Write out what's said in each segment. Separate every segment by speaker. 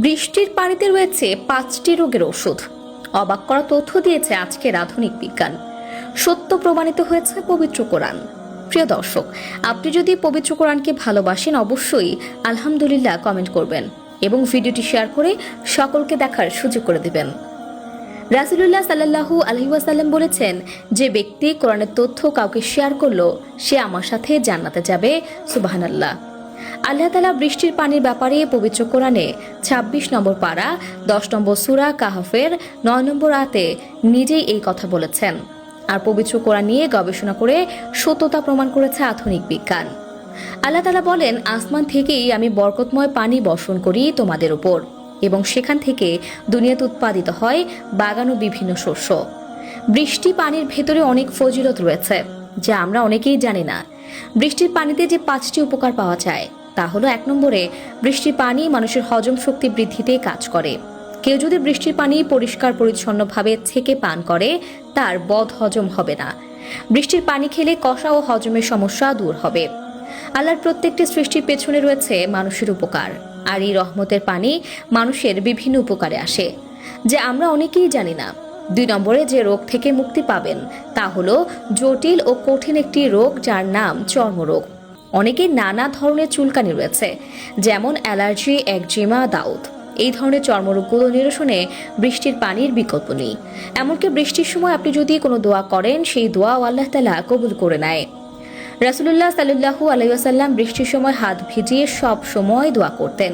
Speaker 1: বৃষ্টির পানিতে রয়েছে 5টি রোগের ওষুধ। অবাক করা তথ্য দিয়েছে আজকের আধুনিক বিজ্ঞান। সত্য প্রমাণিত হয়েছে পবিত্র কোরআন। প্রিয় দর্শক, আপনি যদি পবিত্র কোরআনকে ভালোবাসেন অবশ্যই আলহামদুলিল্লাহ কমেন্ট করবেন এবং ভিডিওটি শেয়ার করে সকলকে দেখার সুযোগ করে দিবেন। রাসূলুল্লাহ সাল্লাল্লাহু আলাইহি ওয়াসাল্লাম বলেছেন, যে ব্যক্তি কোরআনের তথ্য কাউকে শেয়ার করলো সে আমার সাথে জান্নাতে যাবে। সুবহানাল্লাহ। আল্লাহ তাআলা বৃষ্টির পানির ব্যাপারে পবিত্র কোরআনে 26 নম্বর পারা 10 নম্বর সূরা কাহফের 9 নম্বর আয়াতে নিজেই এই কথা বলেছেন। আর পবিত্র কোরআন নিয়ে গবেষণা করে সত্যতা প্রমাণ করেছে আধুনিক বিজ্ঞান। আল্লাহ তাআলা বলেন, আসমান থেকেই আমি বরকতময় পানি বর্ষণ করি তোমাদের উপর, এবং সেখান থেকে দুনিয়াতে উৎপাদিত হয় বাগান ও বিভিন্ন শস্য। বৃষ্টি পানির ভেতরে অনেক ফজিলত রয়েছে যা আমরা অনেকেই জানি না। বৃষ্টির পানিতে যে 5টি উপকার পাওয়া যায় তা হলো, 1 নম্বরে বৃষ্টির পানি মানুষের হজম শক্তি বৃদ্ধিতে কাজ করে। কেউ যদি বৃষ্টির পানি পরিষ্কার পরিচ্ছন্নভাবে ছেঁকে পান করে তার বদ হজম হবে না। বৃষ্টির পানি খেলে কষা ও হজমের সমস্যা দূর হবে। আল্লাহর প্রত্যেকটি সৃষ্টির পেছনে রয়েছে মানুষের উপকার, আর এই রহমতের পানি মানুষের বিভিন্ন উপকারে আসে যা আমরা অনেকেই জানি না। 2 নম্বরে যে রোগ থেকে মুক্তি পাবেন তা হলো জটিল ও কঠিন একটি রোগ যার নাম চর্মরোগ। অনেকের নানা ধরনের চুলকানি রয়েছে, যেমন অ্যালার্জি, একজিমা, দাউদ। এই ধরনের চর্মরোগগুলো নিরসনে বৃষ্টির পানির বিকল্প নেই। এমনকি বৃষ্টির সময় আপনি যদি কোনো দোয়া করেন সেই দোয়াও আল্লাহ তাআলা কবুল করে নেয়। রাসূলুল্লাহ সাল্লাল্লাহু আলাইহি ওয়াসাল্লাম বৃষ্টির সময় হাত ভিজিয়ে সব সময় দোয়া করতেন।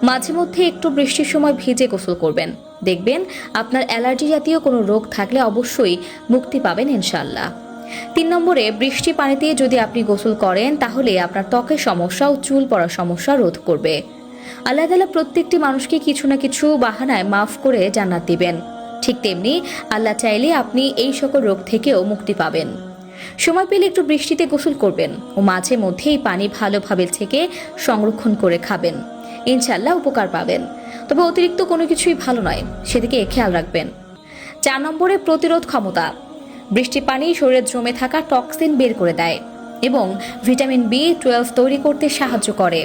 Speaker 1: মাঝে মধ্যে একটু বৃষ্টির সময় ভিজে গোসল করবেন, দেখবেন আপনার অ্যালার্জি জাতীয় কোনো রোগ থাকলে অবশ্যই মুক্তি পাবেন ইনশাআল্লাহ। 3 নম্বরে বৃষ্টি পানিতে যদি আপনি গোসল করেন তাহলে আপনার ত্বকের সমস্যা ও চুল পড়ার সমস্যা রোধ করবে। আল্লাহ তাআলা প্রত্যেকটি মানুষকে কিছু না কিছু বাহানায় মাফ করে জান্নাত দিবেন। ঠিক তেমনি আল্লাহ চাইলে আপনি এই সকল রোগ থেকেও মুক্তি পাবেন। সময় পেলে একটু বৃষ্টিতে গোসল করবেন ও মাঝে মধ্যে এই পানি ভালোভাবে ছেঁকে সংরক্ষণ করে খাবেন। ইনশাআল্লাহ উপকার পাবেন। তবে অতিরিক্ত কোনো কিছুই ভালো নয়, সেদিকে খেয়াল রাখবেন। 4 নম্বরে প্রতিরোধ ক্ষমতা। বৃষ্টির পানি শরীরে জমে থাকা টক্সিন বের করে দেয় এবং ভিটামিন B12 তৈরি করতে সাহায্য করে,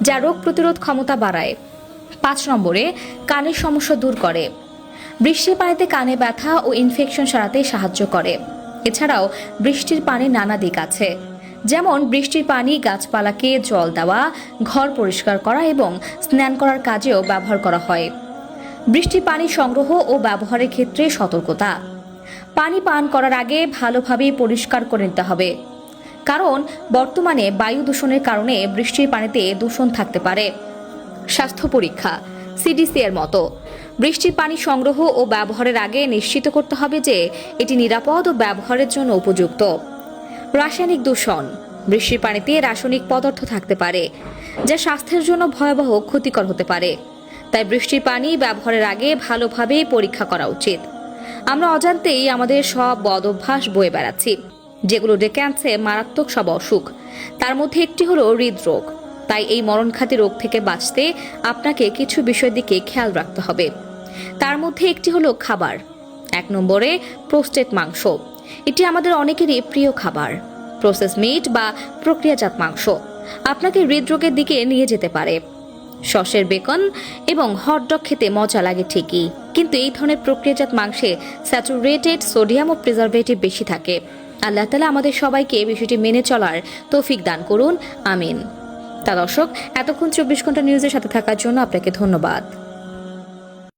Speaker 1: যা রোগ প্রতিরোধ ক্ষমতা বাড়ায়। 5 নম্বরে কানের সমস্যা দূর করে। বৃষ্টির পানিতে কানে ব্যথা ও ইনফেকশন সারাতে সাহায্য করে। এছাড়াও বৃষ্টির পানির নানা দিক আছে, যেমন বৃষ্টির পানি গাছপালাকে জল দেওয়া, ঘর পরিষ্কার করা এবং স্নান করার কাজেও ব্যবহার করা হয়। বৃষ্টির পানি সংগ্রহ ও ব্যবহারের ক্ষেত্রে সতর্কতা। পানি পান করার আগে ভালোভাবে পরিষ্কার করে নিতে হবে, কারণ বর্তমানে বায়ু দূষণের কারণে বৃষ্টির পানিতে দূষণ থাকতে পারে। স্বাস্থ্য পরীক্ষা CDC এর মতো বৃষ্টির পানি সংগ্রহ ও ব্যবহারের আগে নিশ্চিত করতে হবে যে এটি নিরাপদ ও ব্যবহারের জন্য উপযুক্ত। রাসায়নিক দূষণ। বৃষ্টির পানিতে রাসায়নিক পদার্থ থাকতে পারে যা স্বাস্থ্যের জন্য ভয়াবহ ক্ষতিকর হতে পারে, তাই বৃষ্টির পানি ব্যবহারের আগে ভালোভাবে পরীক্ষা করা উচিত। আমরা অজান্তেই আমাদের সব বদ অভ্যাস বয়ে বেড়াচ্ছি, যেগুলো ডেকে আনছে মারাত্মক সব অসুখ। তার মধ্যে একটি হলো হৃদরোগ। তাই এই মরণঘাতী রোগ থেকে বাঁচতে আপনাকে কিছু বিষয়ের দিকে খেয়াল রাখতে হবে। তার মধ্যে একটি হলো খাবার। 1 নম্বরে প্রোস্টেট মাংস। এটি আমাদের অনেকেরই প্রিয় খাবার। প্রসেস মিট বা প্রক্রিয়াজাত মাংস আপনাকে হৃদরোগের দিকে নিয়ে যেতে পারে। সসের বেকন এবং হটডগ খেতে মজা লাগে ঠিকই, কিন্তু এই ধরনের প্রক্রিয়াজাত মাংসে স্যাচুরেটেড সোডিয়াম ও প্রিজারভেটিভ বেশি থাকে। আল্লাহ তাআলা আমাদের সবাইকে এই বিষয়টি মেনে চলার তৌফিক দান করুন, আমিন। তা দর্শক, এতক্ষণ 24 ঘন্টা নিউজের সাথে থাকার জন্য আপনাকে ধন্যবাদ।